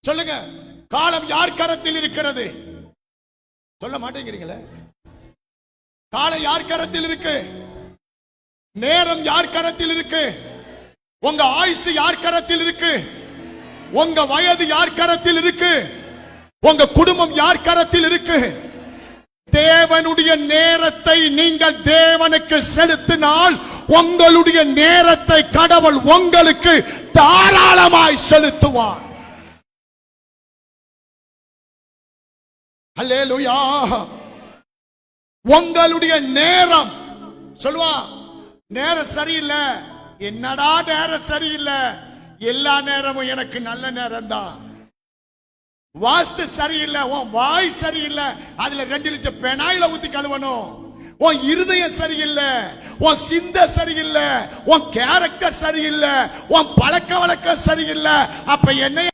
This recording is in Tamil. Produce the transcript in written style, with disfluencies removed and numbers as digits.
சொல்லுங்க, காலம் யார் கரத்தில் இருக்கிறது? சொல்ல மாட்டேங்கிறீங்களே. காலம் யார் கரத்தில் இருக்கு? நேரம் யார் கரத்தில் இருக்கு? உங்க ஆயுசு யார் கரத்தில் இருக்கு? உங்க வயது யார் கரத்தில் இருக்கு? உங்க குடும்பம் யார் கரத்தில் இருக்கு? தேவனுடைய நேரத்தை நீங்கள் தேவனுக்கு செலுத்தினால் உங்களுடைய நேரத்தை கடவுள் உங்களுக்கு தாராளமாய் செலுத்துவார். அல்லேலூயா. உங்களுடைய நேரம் சொல்லுவா, நேரம் சரியில்லை. என்னடா நேரம் சரியில்லை? எல்லா நேரமும் எனக்கு நல்ல நேரம் தான். வாஸ்து சரியில்லை, உன் வாய் சரியில்லை, அதுல 2 லிட்டர் பெனாயில ஊத்தி கழுவணும். உன் இருதயம் சரியில்லை, உன் சிந்தை சரியில்லை, உன் கேரக்டர் சரியில்லை, உன் பழக்க வழக்கம் சரியில்லை. அப்ப என்ன